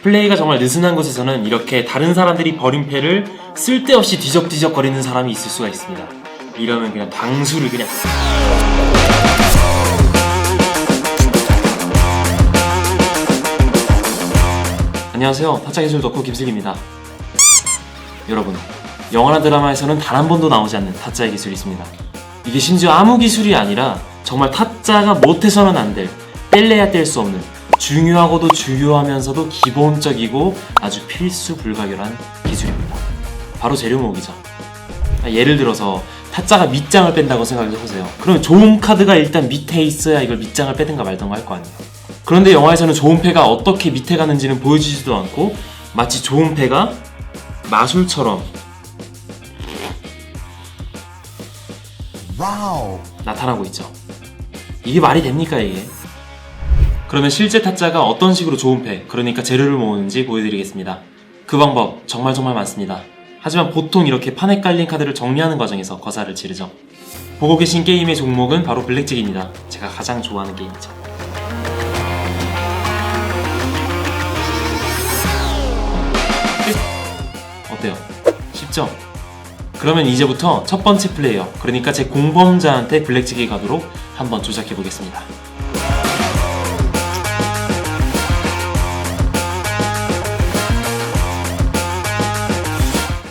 플레이가 정말 느슨한 곳에서는 이렇게 다른 사람들이 버린 패를 쓸데없이 뒤적뒤적 거리는 사람이 있을 수가 있습니다. 이러면 그냥 방수를 그냥 안녕하세요, 타짜기술 덕후 김슬기입니다. 여러분, 영화나 드라마에서는 단 한 번도 나오지 않는 타짜의 기술이 있습니다. 이게 심지어 아무 기술이 아니라 정말 타짜가 못해서는 안 될, 뗄래야 뗄 수 없는 중요하고도 주요하면서도 기본적이고 아주 필수 불가결한 기술입니다. 바로 재료 모으기죠. 예를 들어서 타짜가 밑장을 뺀다고 생각해보세요. 그러면 좋은 카드가 일단 밑에 있어야 이걸 밑장을 빼든가 말든가 할 거 아니에요. 그런데 영화에서는 좋은 패가 어떻게 밑에 가는지는 보여주지도 않고 마치 좋은 패가 마술처럼 와우. 나타나고 있죠. 이게 말이 됩니까 이게? 그러면 실제 타짜가 어떤 식으로 좋은 패, 그러니까 재료를 모으는지 보여드리겠습니다. 그 방법 정말 많습니다. 하지만 보통 이렇게 판에 깔린 카드를 정리하는 과정에서 거사를 치르죠. 보고 계신 게임의 종목은 바로 블랙잭입니다. 제가 가장 좋아하는 게임이죠. 어때요? 쉽죠? 그러면 이제부터 첫 번째 플레이어, 그러니까 제 공범자한테 블랙잭이 가도록 한번 조작해 보겠습니다.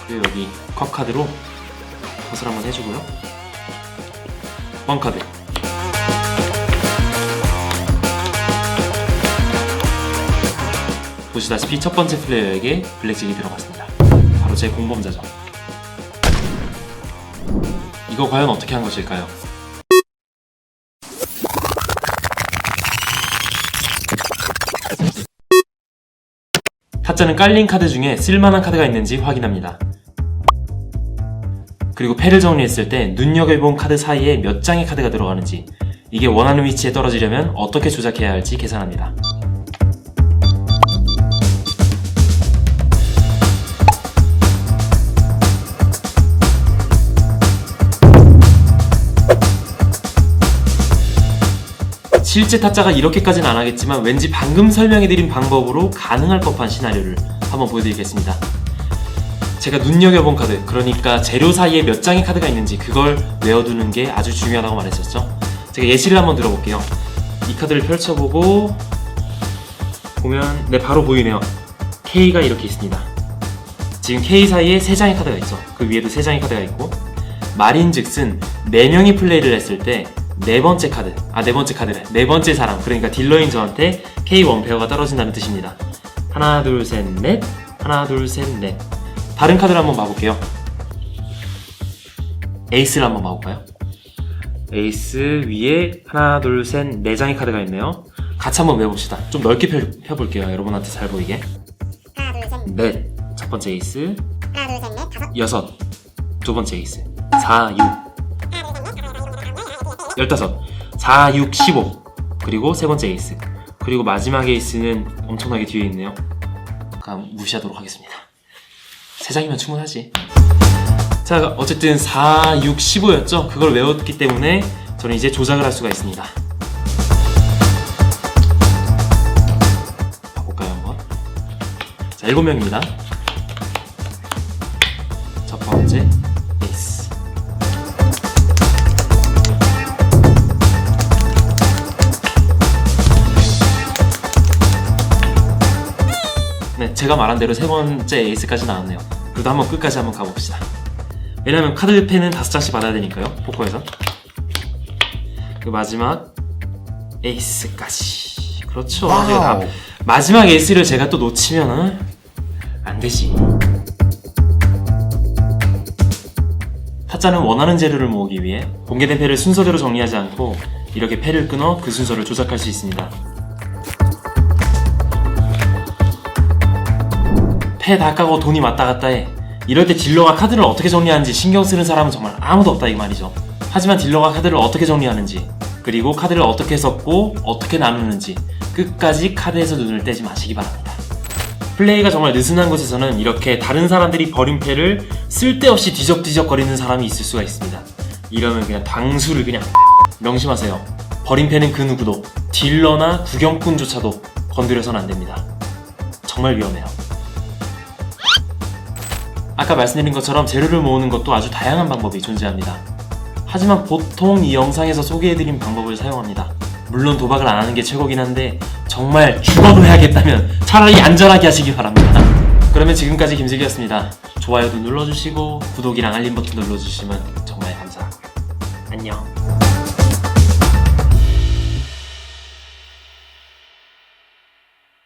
그리고 여기 컵 카드로 컷을 한번 해주고요. 원 카드. 보시다시피 첫 번째 플레이어에게 블랙잭이 들어갔습니다. 바로 제 공범자죠. 이거 과연 어떻게 한 것일까요? 타짜는 깔린 카드 중에 쓸만한 카드가 있는지 확인합니다. 그리고 패를 정리했을 때 눈여겨본 카드 사이에 몇 장의 카드가 들어가는지, 이게 원하는 위치에 떨어지려면 어떻게 조작해야 할지 계산합니다. 실제 타짜가 이렇게까지는 안 하겠지만 왠지 방금 설명해드린 방법으로 가능할 법한 시나리오를 한번 보여드리겠습니다. 제가 눈여겨본 카드, 그러니까 재료 사이에 몇 장의 카드가 있는지 그걸 외워두는 게 아주 중요하다고 말했었죠. 제가 예시를 한번 들어볼게요. 이 카드를 펼쳐보고 보면 네, 바로 보이네요. K가 이렇게 있습니다. 지금 K 사이에 3장의 카드가 있죠. 그 위에도 3장의 카드가 있고, 말인즉슨 4명이 플레이를 했을 때 네 번째 사람, 그러니까 딜러인 저한테 K1 페어가 떨어진다는 뜻입니다. 하나 둘 셋 넷, 하나 둘 셋 넷. 다른 카드를 한번 봐볼게요. 에이스를 한번 봐볼까요? 에이스 위에 하나 둘 셋 4장의 카드가 있네요. 같이 한번 외워봅시다. 좀 넓게 펴볼게요. 여러분한테 잘 보이게. 하나 둘 셋 넷, 첫 번째 에이스. 하나 둘 셋 넷 다섯 여섯, 두 번째 에이스. 4, 6, 15, 4, 6, 15. 그리고 세 번째 에이스. 그리고 마지막 에이스는 엄청나게 뒤에 있네요. 그럼 무시하도록 하겠습니다. 3장이면 충분하지. 자, 어쨌든 4, 6, 15였죠? 그걸 외웠기 때문에 저는 이제 조작을 할 수가 있습니다. 봐볼까요, 한번? 자, 7명입니다. 첫 번째 에이스. 네, 제가 말한 대로 세 번째 에이스까지 나왔네요. 그래도 한번 끝까지 한번 가봅시다. 왜냐면 카드 펜은 5장씩 받아야 되니까요, 포커에서. 그 마지막 에이스까지. 그렇죠. 제가 다 마지막 에이스를 제가 또 놓치면은 안 되지. 타짜는 원하는 재료를 모으기 위해 공개된 패를 순서대로 정리하지 않고 이렇게 패를 끊어 그 순서를 조작할 수 있습니다. 패 다 까고 돈이 왔다 갔다 해. 이럴 때 딜러가 카드를 어떻게 정리하는지 신경 쓰는 사람은 정말 아무도 없다 이 말이죠. 하지만 딜러가 카드를 어떻게 정리하는지, 그리고 카드를 어떻게 섞고 어떻게 나누는지 끝까지 카드에서 눈을 떼지 마시기 바랍니다. 플레이가 정말 느슨한 곳에서는 이렇게 다른 사람들이 버린 패를 쓸데없이 뒤적뒤적 거리는 사람이 있을 수가 있습니다. 이러면 그냥 방수를 그냥 명심하세요. 버린 패는 그 누구도, 딜러나 구경꾼조차도 건드려서는 안 됩니다. 정말 위험해요. 아까 말씀드린 것처럼 재료를 모으는 것도 아주 다양한 방법이 존재합니다. 하지만 보통 이 영상에서 소개해드린 방법을 사용합니다. 물론 도박을 안 하는 게 최고긴 한데 정말 죽어도 해야겠다면 차라리 안전하게 하시기 바랍니다. 그러면 지금까지 김슬기였습니다. 좋아요도 눌러주시고 구독이랑 알림 버튼 눌러주시면 정말 감사하고요. 안녕.